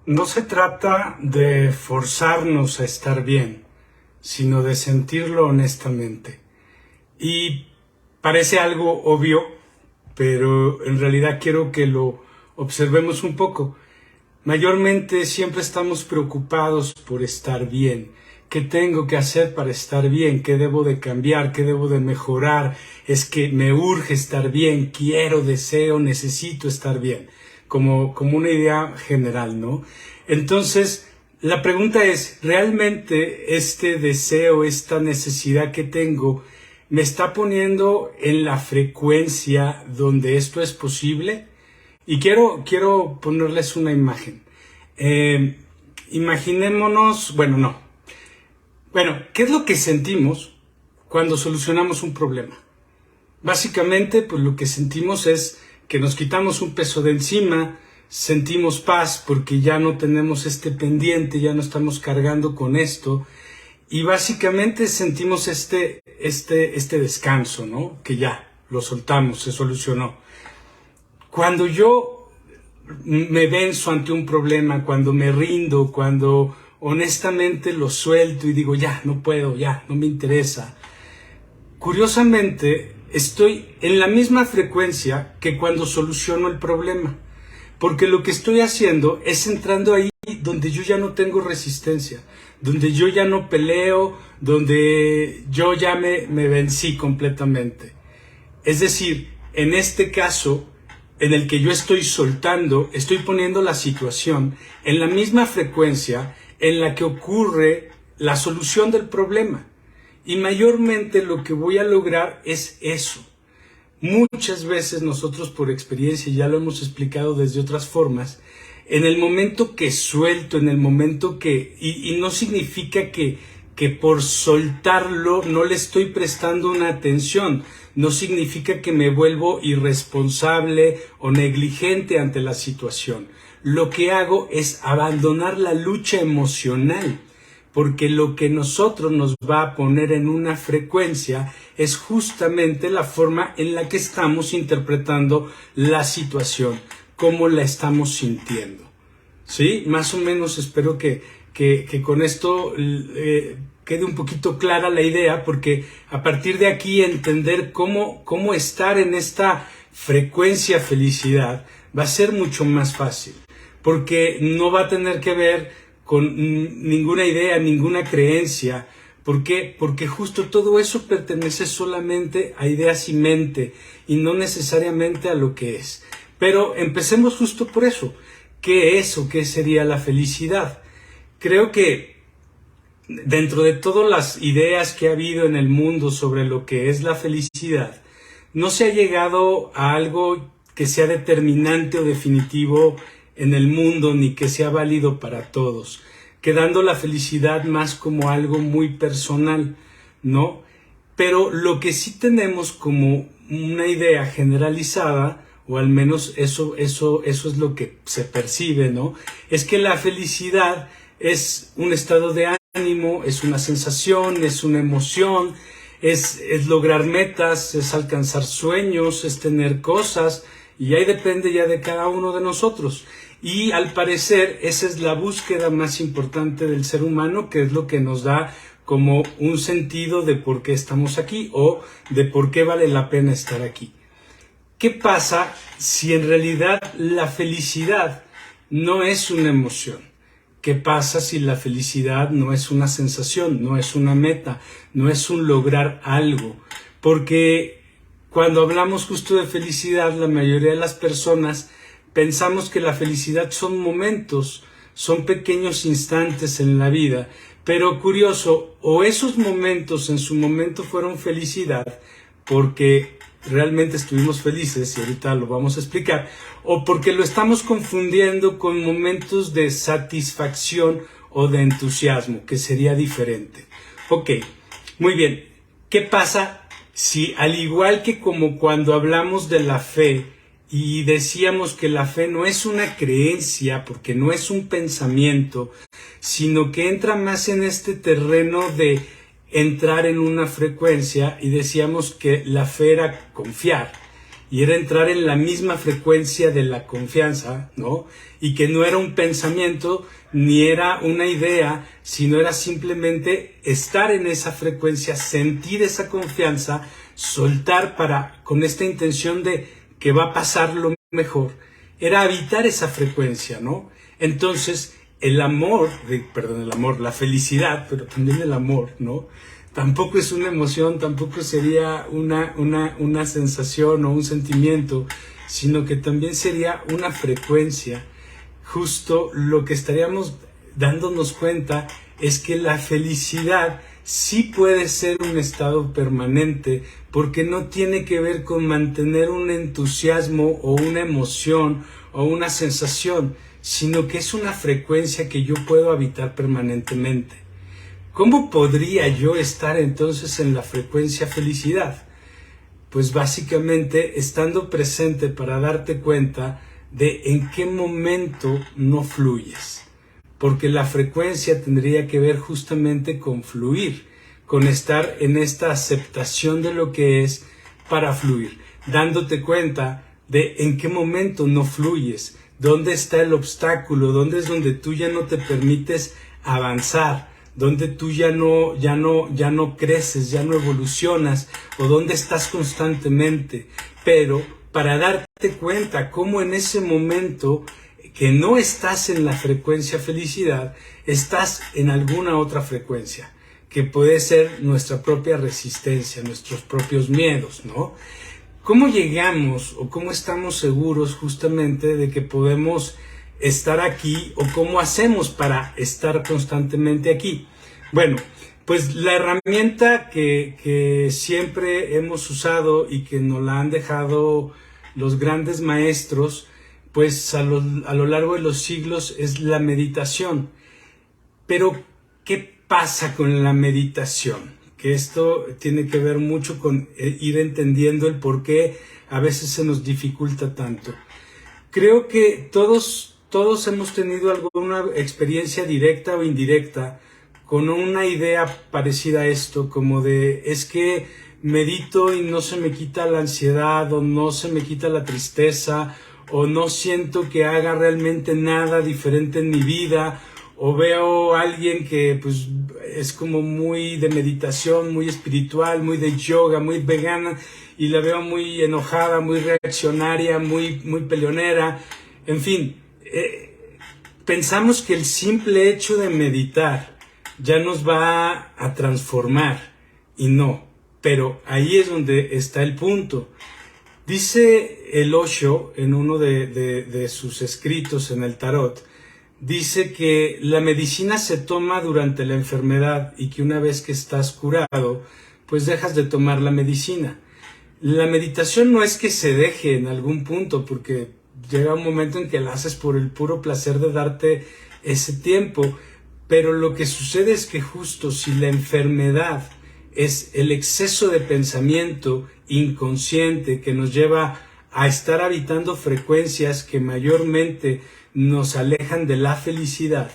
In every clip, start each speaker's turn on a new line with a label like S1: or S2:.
S1: No se trata de forzarnos a estar bien, sino de sentirlo honestamente. Y parece algo obvio, pero en realidad quiero que lo observemos un poco. Mayormente siempre estamos preocupados por estar bien. ¿Qué tengo que hacer para estar bien? ¿Qué debo de cambiar? ¿Qué debo de mejorar? Es que me urge estar bien, quiero, deseo, necesito estar bien. Como una idea general, ¿no? Entonces, la pregunta es, ¿realmente este deseo, esta necesidad que tengo, me está poniendo en la frecuencia donde esto es posible? Y quiero ponerles una imagen. Imaginémonos, ¿qué es lo que sentimos cuando solucionamos un problema? Básicamente, pues lo que sentimos es que nos quitamos un peso de encima, sentimos paz porque ya no tenemos este pendiente, ya no estamos cargando con esto, y básicamente sentimos este descanso, ¿no? Que ya lo soltamos, se solucionó. Cuando yo me venzo ante un problema, cuando me rindo, cuando honestamente lo suelto y digo, ya, no puedo, ya, no me interesa, curiosamente estoy en la misma frecuencia que cuando soluciono el problema, porque lo que estoy haciendo es entrando ahí donde yo ya no tengo resistencia, donde yo ya no peleo, donde yo ya me vencí completamente. Es decir, en este caso, en el que yo estoy soltando, estoy poniendo la situación en la misma frecuencia en la que ocurre la solución del problema. Y mayormente lo que voy a lograr es eso. Muchas veces nosotros por experiencia, ya lo hemos explicado desde otras formas, en el momento que suelto, en el momento que... Y no significa que por soltarlo no le estoy prestando una atención, no significa que me vuelvo irresponsable o negligente ante la situación. Lo que hago es abandonar la lucha emocional, porque lo que nosotros nos va a poner en una frecuencia es justamente la forma en la que estamos interpretando la situación, cómo la estamos sintiendo. ¿Sí? Más o menos espero que con esto quede un poquito clara la idea, porque a partir de aquí entender cómo estar en esta frecuencia felicidad va a ser mucho más fácil, porque no va a tener que ver con ninguna idea, ninguna creencia. ¿Por qué? Porque justo todo eso pertenece solamente a ideas y mente y no necesariamente a lo que es. Pero empecemos justo por eso. ¿Qué es o qué sería la felicidad? Creo que dentro de todas las ideas que ha habido en el mundo sobre lo que es la felicidad, no se ha llegado a algo que sea determinante o definitivo en el mundo ni que sea válido para todos, quedando la felicidad más como algo muy personal, ¿no? Pero lo que sí tenemos como una idea generalizada, o al menos eso es lo que se percibe, ¿no? Es que la felicidad es un estado de ánimo, es una sensación, es una emoción, es lograr metas, es alcanzar sueños, es tener cosas, y ahí depende ya de cada uno de nosotros. Y al parecer esa es la búsqueda más importante del ser humano, que es lo que nos da como un sentido de por qué estamos aquí o de por qué vale la pena estar aquí. ¿Qué pasa si en realidad la felicidad no es una emoción? ¿Qué pasa si la felicidad no es una sensación, no es una meta, no es un lograr algo? Porque cuando hablamos justo de felicidad, la mayoría de las personas pensamos que la felicidad son momentos, son pequeños instantes en la vida, pero curioso, o esos momentos en su momento fueron felicidad porque realmente estuvimos felices, y ahorita lo vamos a explicar, o porque lo estamos confundiendo con momentos de satisfacción o de entusiasmo, que sería diferente. Ok, muy bien. ¿Qué pasa si, al igual que como cuando hablamos de la fe y decíamos que la fe no es una creencia, porque no es un pensamiento, sino que entra más en este terreno de entrar en una frecuencia, y decíamos que la fe era confiar, y era entrar en la misma frecuencia de la confianza, ¿no? Y que no era un pensamiento ni era una idea, sino era simplemente estar en esa frecuencia, sentir esa confianza, soltar con esta intención de que va a pasar lo mejor, era habitar esa frecuencia, ¿no? Entonces, la felicidad, pero también el amor, ¿no? Tampoco es una emoción, tampoco sería una sensación o un sentimiento, sino que también sería una frecuencia. Justo lo que estaríamos dándonos cuenta es que la felicidad sí puede ser un estado permanente, porque no tiene que ver con mantener un entusiasmo o una emoción o una sensación, sino que es una frecuencia que yo puedo habitar permanentemente. ¿Cómo podría yo estar entonces en la frecuencia felicidad? Pues básicamente estando presente para darte cuenta de en qué momento no fluyes. Porque la frecuencia tendría que ver justamente con fluir, con estar en esta aceptación de lo que es para fluir, dándote cuenta de en qué momento no fluyes, dónde está el obstáculo, dónde es donde tú ya no te permites avanzar, donde tú ya no creces, ya no evolucionas, o donde estás constantemente, pero para darte cuenta cómo en ese momento que no estás en la frecuencia felicidad, estás en alguna otra frecuencia, que puede ser nuestra propia resistencia, nuestros propios miedos, ¿no? ¿Cómo llegamos o cómo estamos seguros justamente de que podemos estar aquí, o cómo hacemos para estar constantemente aquí? Bueno, pues la herramienta que siempre hemos usado y que nos la han dejado los grandes maestros, pues a lo largo de los siglos, es la meditación. Pero, ¿qué pasa con la meditación? Que esto tiene que ver mucho con ir entendiendo el por qué a veces se nos dificulta tanto. Creo que todos hemos tenido alguna experiencia directa o indirecta con una idea parecida a esto, como de, es que medito y no se me quita la ansiedad, o no se me quita la tristeza, o no siento que haga realmente nada diferente en mi vida, o veo a alguien que pues es como muy de meditación, muy espiritual, muy de yoga, muy vegana, y la veo muy enojada, muy reaccionaria, muy peleonera, en fin, pensamos que el simple hecho de meditar ya nos va a transformar, y no, pero ahí es donde está el punto. Dice el Osho en uno de sus escritos en el tarot, dice que la medicina se toma durante la enfermedad y que una vez que estás curado, pues dejas de tomar la medicina. La meditación no es que se deje en algún punto, porque llega un momento en que la haces por el puro placer de darte ese tiempo, pero lo que sucede es que justo si la enfermedad es el exceso de pensamiento inconsciente que nos lleva a estar habitando frecuencias que mayormente nos alejan de la felicidad,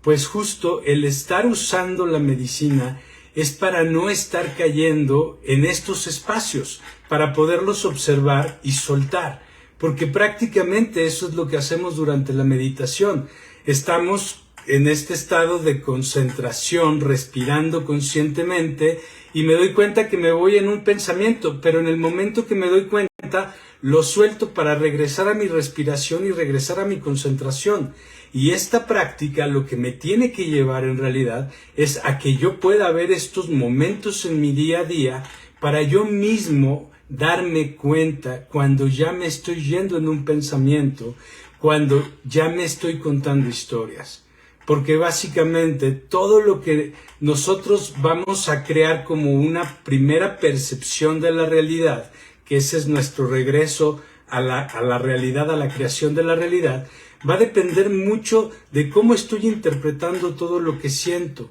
S1: pues justo el estar usando la medicina es para no estar cayendo en estos espacios, para poderlos observar y soltar, porque prácticamente eso es lo que hacemos durante la meditación. Estamos en este estado de concentración, respirando conscientemente, y me doy cuenta que me voy en un pensamiento, pero en el momento que me doy cuenta, lo suelto para regresar a mi respiración y regresar a mi concentración. Y esta práctica lo que me tiene que llevar en realidad es a que yo pueda ver estos momentos en mi día a día para yo mismo darme cuenta cuando ya me estoy yendo en un pensamiento, cuando ya me estoy contando historias. Porque básicamente todo lo que nosotros vamos a crear como una primera percepción de la realidad, que ese es nuestro regreso a la realidad, a la creación de la realidad, va a depender mucho de cómo estoy interpretando todo lo que siento.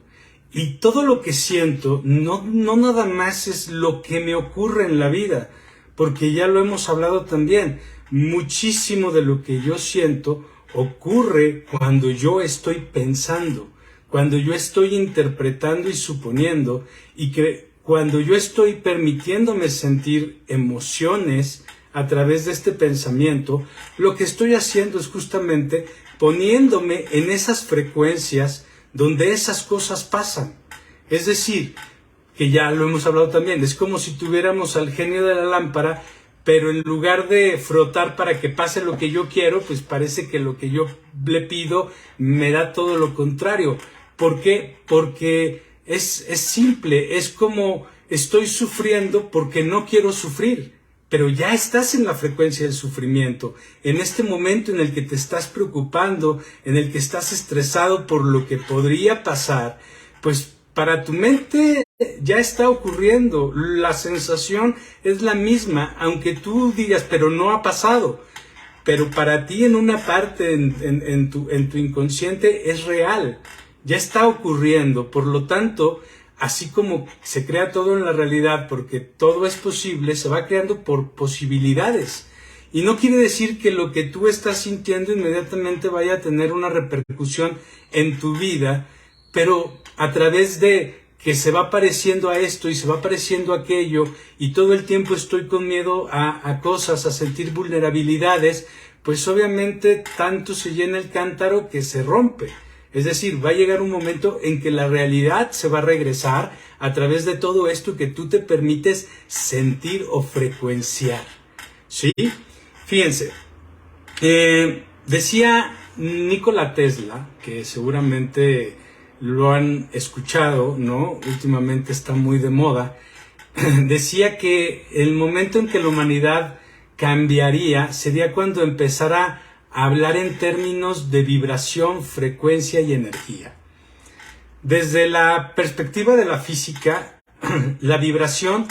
S1: Y todo lo que siento no nada más es lo que me ocurre en la vida, porque ya lo hemos hablado también, muchísimo de lo que yo siento ocurre cuando yo estoy pensando, cuando yo estoy interpretando y suponiendo, y que cuando yo estoy permitiéndome sentir emociones a través de este pensamiento, lo que estoy haciendo es justamente poniéndome en esas frecuencias donde esas cosas pasan. Es decir, que ya lo hemos hablado también, es como si tuviéramos al genio de la lámpara, pero en lugar de frotar para que pase lo que yo quiero, pues parece que lo que yo le pido me da todo lo contrario. ¿Por qué? Porque es simple, es como estoy sufriendo porque no quiero sufrir, pero ya estás en la frecuencia del sufrimiento. En este momento en el que te estás preocupando, en el que estás estresado por lo que podría pasar, pues para tu mente ya está ocurriendo, la sensación es la misma, aunque tú digas, pero no ha pasado. Pero para ti en una parte, en tu inconsciente es real, ya está ocurriendo. Por lo tanto, así como se crea todo en la realidad, porque todo es posible, se va creando por posibilidades. Y no quiere decir que lo que tú estás sintiendo inmediatamente vaya a tener una repercusión en tu vida, pero a través de que se va pareciendo a esto y se va pareciendo a aquello, y todo el tiempo estoy con miedo a cosas, a sentir vulnerabilidades, pues obviamente tanto se llena el cántaro que se rompe. Es decir, va a llegar un momento en que la realidad se va a regresar a través de todo esto que tú te permites sentir o frecuenciar. ¿Sí? Fíjense, decía Nikola Tesla, que seguramente lo han escuchado, ¿no? Últimamente está muy de moda. Decía que el momento en que la humanidad cambiaría sería cuando empezara a hablar en términos de vibración, frecuencia y energía. Desde la perspectiva de la física, la vibración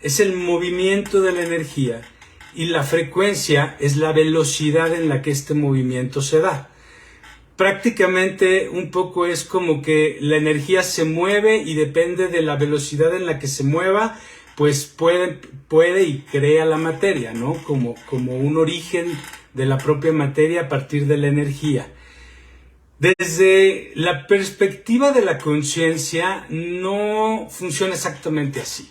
S1: es el movimiento de la energía y la frecuencia es la velocidad en la que este movimiento se da. Prácticamente un poco es como que la energía se mueve y depende de la velocidad en la que se mueva, pues puede y crea la materia, ¿no? Como un origen de la propia materia a partir de la energía. Desde la perspectiva de la conciencia no funciona exactamente así.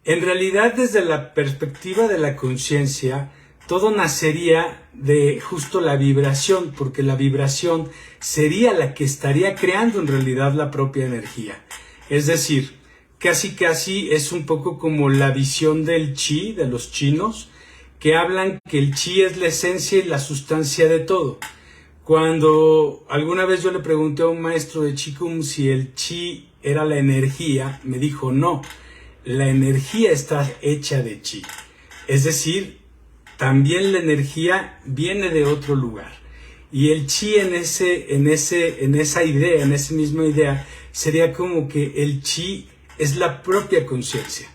S1: En realidad, desde la perspectiva de la conciencia, todo nacería de justo la vibración, porque la vibración sería la que estaría creando en realidad la propia energía. Es decir, casi es un poco como la visión del chi de los chinos, que hablan que el chi es la esencia y la sustancia de todo. Cuando alguna vez yo le pregunté a un maestro de Qigong si el chi era la energía, me dijo no, la energía está hecha de chi. Es decir, también la energía viene de otro lugar. Y el chi en esa idea, en esa misma idea, sería como que el chi es la propia conciencia.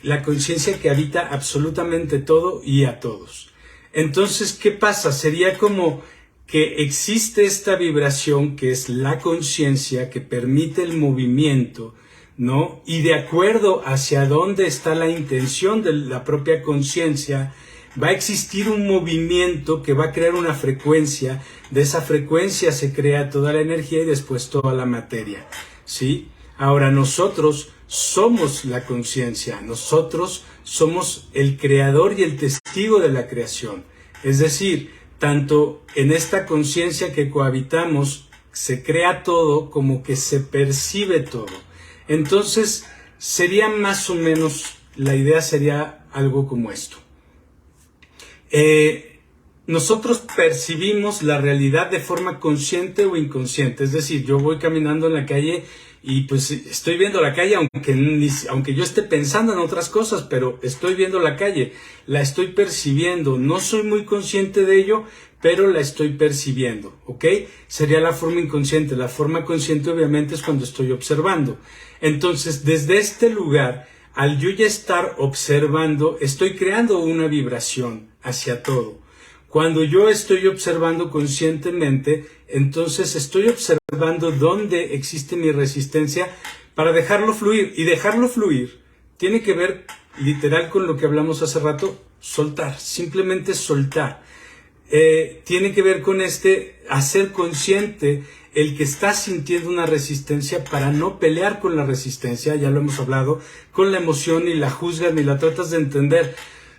S1: La conciencia que habita absolutamente todo y a todos. Entonces, ¿qué pasa? Sería como que existe esta vibración que es la conciencia que permite el movimiento, ¿no? Y de acuerdo hacia dónde está la intención de la propia conciencia, va a existir un movimiento que va a crear una frecuencia. De esa frecuencia se crea toda la energía y después toda la materia, ¿sí? Ahora nosotros somos la conciencia, nosotros somos el creador y el testigo de la creación. Es decir, tanto en esta conciencia que cohabitamos se crea todo como que se percibe todo. Entonces sería más o menos, la idea sería algo como esto. Nosotros percibimos la realidad de forma consciente o inconsciente. Es decir, yo voy caminando en la calle y pues estoy viendo la calle aunque yo esté pensando en otras cosas, pero estoy viendo la calle, la estoy percibiendo. No soy muy consciente de ello, pero la estoy percibiendo, ¿ok? Sería la forma inconsciente. La forma consciente obviamente es cuando estoy observando. Entonces, desde este lugar, al yo ya estar observando, estoy creando una vibración hacia todo. Cuando yo estoy observando conscientemente, entonces estoy observando dónde existe mi resistencia para dejarlo fluir. Y dejarlo fluir tiene que ver literal con lo que hablamos hace rato, soltar, simplemente soltar. Tiene que ver con hacer consciente el que estás sintiendo una resistencia para no pelear con la resistencia, ya lo hemos hablado, con la emoción, ni la juzgas, ni la tratas de entender.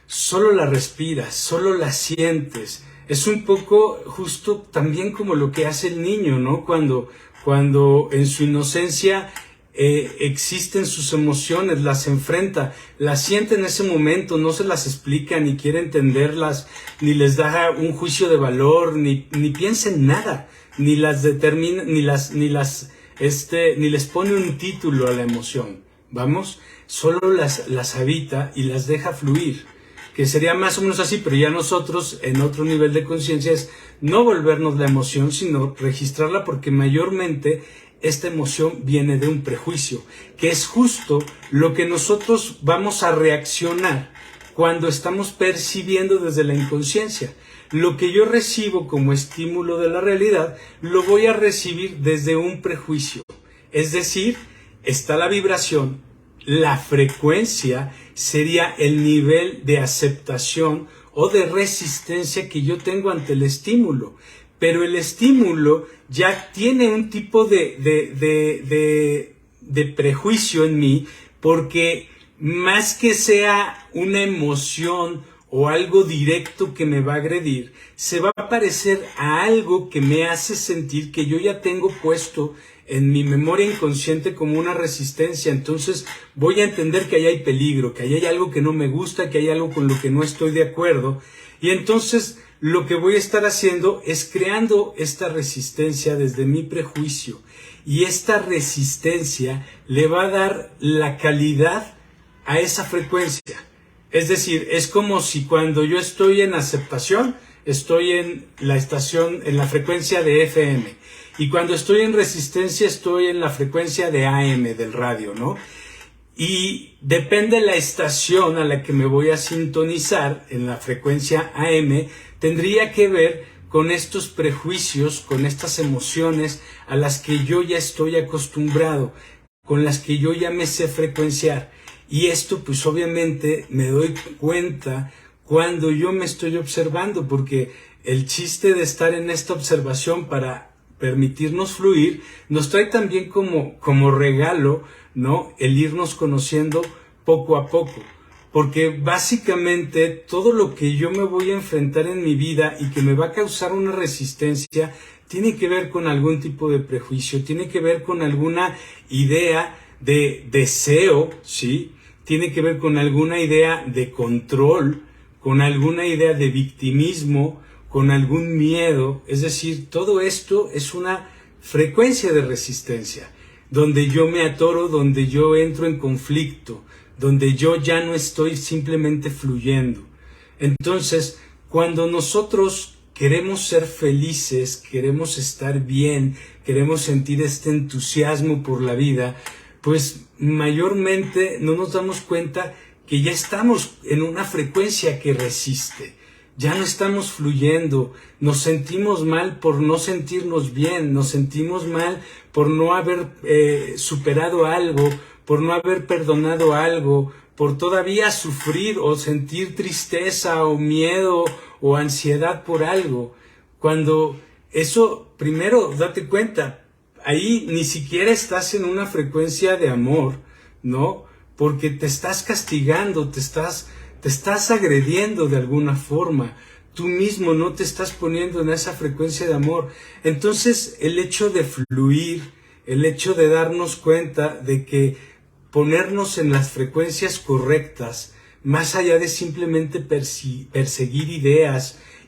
S1: solo la respiras, solo la sientes. Es un poco justo también como lo que hace el niño, ¿no? Cuando en su inocencia existen sus emociones, las enfrenta, las siente en ese momento, no se las explica, ni quiere entenderlas, ni les da un juicio de valor, ni piensa en nada, ni las determina, ni les pone un título a la emoción. ¿Vamos? Solo las habita y las deja fluir. Que sería más o menos así, pero ya nosotros en otro nivel de conciencia es no volvernos la emoción, sino registrarla, porque mayormente esta emoción viene de un prejuicio, que es justo lo que nosotros vamos a reaccionar cuando estamos percibiendo desde la inconsciencia. Lo que yo recibo como estímulo de la realidad, lo voy a recibir desde un prejuicio. Es decir, está la vibración, la frecuencia sería el nivel de aceptación o de resistencia que yo tengo ante el estímulo. Pero el estímulo ya tiene un tipo de prejuicio en mí, porque más que sea una emoción o algo directo que me va a agredir, se va a parecer a algo que me hace sentir que yo ya tengo puesto en mi memoria inconsciente como una resistencia. Entonces voy a entender que ahí hay peligro, que ahí hay algo que no me gusta, que hay algo con lo que no estoy de acuerdo, y entonces lo que voy a estar haciendo es creando esta resistencia desde mi prejuicio, y esta resistencia le va a dar la calidad a esa frecuencia. Es decir, es como si cuando yo estoy en aceptación, estoy en la estación, en la frecuencia de FM, y cuando estoy en resistencia estoy en la frecuencia de AM del radio, ¿no? Y depende de la estación a la que me voy a sintonizar, en la frecuencia AM, tendría que ver con estos prejuicios, con estas emociones a las que yo ya estoy acostumbrado, con las que yo ya me sé frecuenciar. Y esto pues obviamente me doy cuenta cuando yo me estoy observando, porque el chiste de estar en esta observación para permitirnos fluir nos trae también como regalo, ¿no?, el irnos conociendo poco a poco. Porque básicamente todo lo que yo me voy a enfrentar en mi vida y que me va a causar una resistencia tiene que ver con algún tipo de prejuicio, tiene que ver con alguna idea de deseo, ¿sí? Tiene que ver con alguna idea de control, con alguna idea de victimismo, con algún miedo. Es decir, todo esto es una frecuencia de resistencia, donde yo me atoro, donde yo entro en conflicto, donde yo ya no estoy simplemente fluyendo. Entonces, cuando nosotros queremos ser felices, queremos estar bien, queremos sentir este entusiasmo por la vida, pues mayormente no nos damos cuenta que ya estamos en una frecuencia que resiste. Ya no estamos fluyendo, nos sentimos mal por no sentirnos bien, nos sentimos mal por no haber superado algo, por no haber perdonado algo, por todavía sufrir o sentir tristeza o miedo o ansiedad por algo. Cuando eso, primero date cuenta, ahí ni siquiera estás en una frecuencia de amor, ¿no? Porque te estás castigando, te estás agrediendo de alguna forma. Tú mismo no te estás poniendo en esa frecuencia de amor. Entonces, el hecho de fluir, el hecho de darnos cuenta de que ponernos en las frecuencias correctas, más allá de simplemente perseguir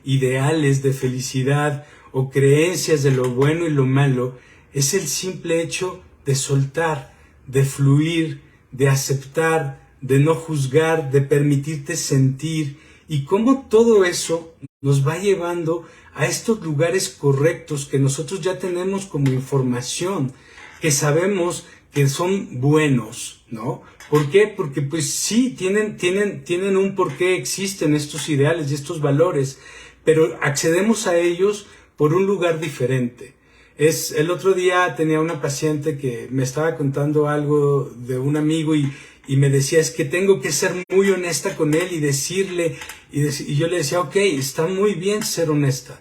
S1: ideales de felicidad o creencias de lo bueno y lo malo, es el simple hecho de soltar, de fluir, de aceptar, de no juzgar, de permitirte sentir, y cómo todo eso nos va llevando a estos lugares correctos que nosotros ya tenemos como información, que sabemos que son buenos, ¿no? ¿Por qué? Porque pues sí, tienen un porqué, existen estos ideales y estos valores, pero accedemos a ellos por un lugar diferente. El otro día tenía una paciente que me estaba contando algo de un amigo y me decía, es que tengo que ser muy honesta con él y decirle, y yo le decía, ok, está muy bien ser honesta,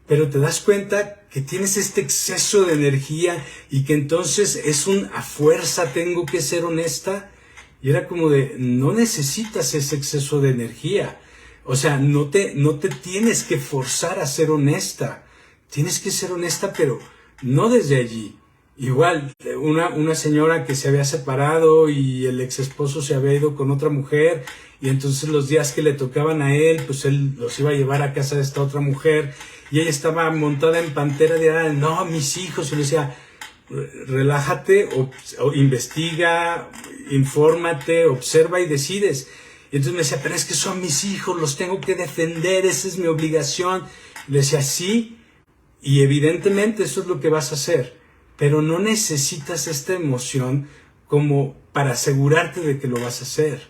S1: pero te das cuenta que tienes este exceso de energía y que entonces a fuerza tengo que ser honesta. Y era como de, no necesitas ese exceso de energía. O sea, no te tienes que forzar a ser honesta. Tienes que ser honesta, pero no desde allí. Igual, una señora que se había separado y el ex esposo se había ido con otra mujer, y entonces los días que le tocaban a él, pues él los iba a llevar a casa de esta otra mujer, y ella estaba montada en pantera de, no, mis hijos, y le decía, relájate, o investiga, infórmate, observa y decides. Y entonces me decía, pero es que son mis hijos, los tengo que defender, esa es mi obligación. Y le decía, sí, y evidentemente eso es lo que vas a hacer, pero no necesitas esta emoción como para asegurarte de que lo vas a hacer.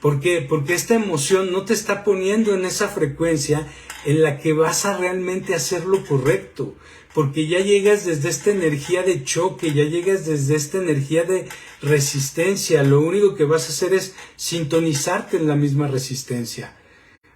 S1: ¿Por qué? Porque esta emoción no te está poniendo en esa frecuencia en la que vas a realmente hacer lo correcto. Porque ya llegas desde esta energía de choque, ya llegas desde esta energía de resistencia. Lo único que vas a hacer es sintonizarte en la misma resistencia.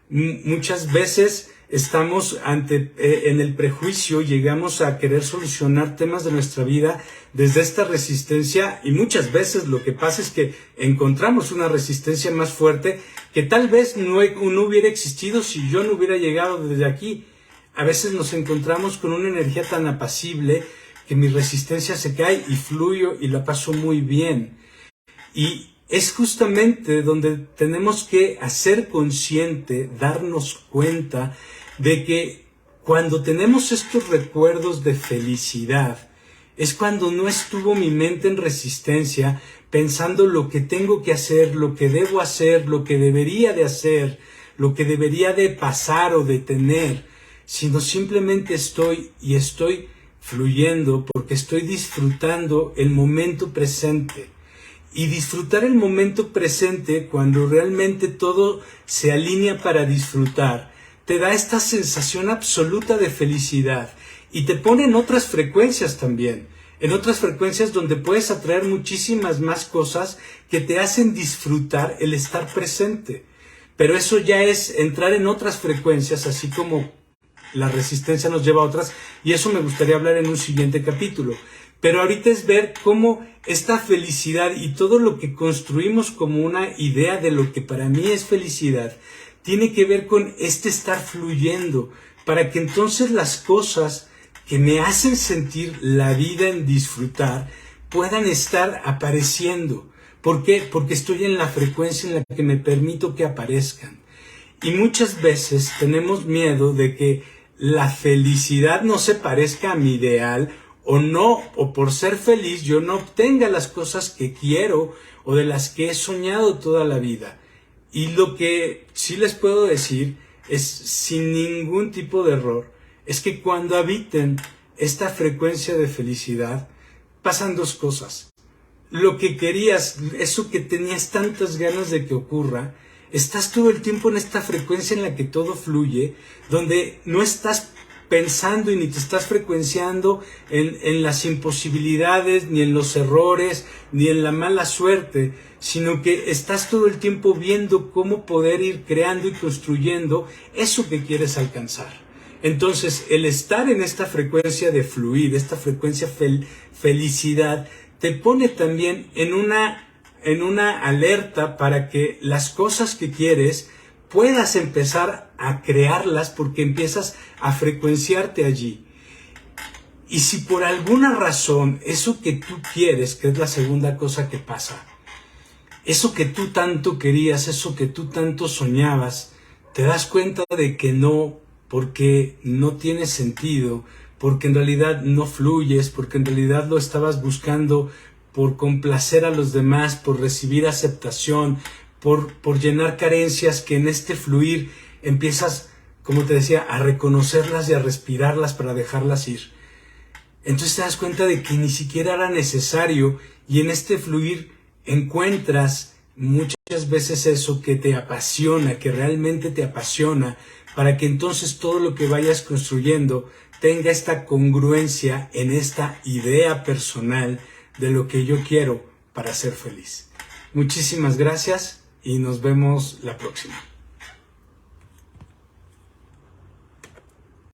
S1: Muchas veces estamos en el prejuicio, llegamos a querer solucionar temas de nuestra vida desde esta resistencia, y muchas veces lo que pasa es que encontramos una resistencia más fuerte que tal vez no hubiera existido si yo no hubiera llegado desde aquí. A veces nos encontramos con una energía tan apacible que mi resistencia se cae y fluyo y la paso muy bien. Y es justamente donde tenemos que hacer consciente, darnos cuenta de que cuando tenemos estos recuerdos de felicidad, es cuando no estuvo mi mente en resistencia, pensando lo que tengo que hacer, lo que debo hacer, lo que debería de hacer, lo que debería de pasar o de tener, sino simplemente estoy fluyendo porque estoy disfrutando el momento presente. Y disfrutar el momento presente, cuando realmente todo se alinea para disfrutar, te da esta sensación absoluta de felicidad y te pone en otras frecuencias también, en otras frecuencias donde puedes atraer muchísimas más cosas que te hacen disfrutar el estar presente. Pero eso ya es entrar en otras frecuencias, así como la resistencia nos lleva a otras, y eso me gustaría hablar en un siguiente capítulo. Pero ahorita es ver cómo esta felicidad y todo lo que construimos como una idea de lo que para mí es felicidad, tiene que ver con este estar fluyendo, para que entonces las cosas que me hacen sentir la vida en disfrutar puedan estar apareciendo. ¿Por qué? Porque estoy en la frecuencia en la que me permito que aparezcan. Y muchas veces tenemos miedo de que la felicidad no se parezca a mi ideal, o por ser feliz yo no obtenga las cosas que quiero o de las que he soñado toda la vida. Y lo que sí les puedo decir es, sin ningún tipo de error, es que cuando habiten esta frecuencia de felicidad, pasan dos cosas. Lo que querías, eso que tenías tantas ganas de que ocurra, estás todo el tiempo en esta frecuencia en la que todo fluye, donde no estás pensando y ni te estás frecuenciando en las imposibilidades, ni en los errores, ni en la mala suerte, sino que estás todo el tiempo viendo cómo poder ir creando y construyendo eso que quieres alcanzar. Entonces, el estar en esta frecuencia de fluir, esta frecuencia felicidad, te pone también en una alerta para que las cosas que quieres puedas empezar a crearlas, porque empiezas a frecuenciarte allí. Y si por alguna razón eso que tú quieres, que es la segunda cosa que pasa, eso que tú tanto querías, eso que tú tanto soñabas, te das cuenta de que no, porque no tiene sentido, porque en realidad no fluyes, porque en realidad lo estabas buscando por complacer a los demás, por recibir aceptación, por llenar carencias, que en este fluir empiezas, como te decía, a reconocerlas y a respirarlas para dejarlas ir. Entonces te das cuenta de que ni siquiera era necesario, y en este fluir encuentras muchas veces eso que te apasiona, que realmente te apasiona, para que entonces todo lo que vayas construyendo tenga esta congruencia en esta idea personal de lo que yo quiero para ser feliz. Muchísimas gracias y nos vemos la próxima.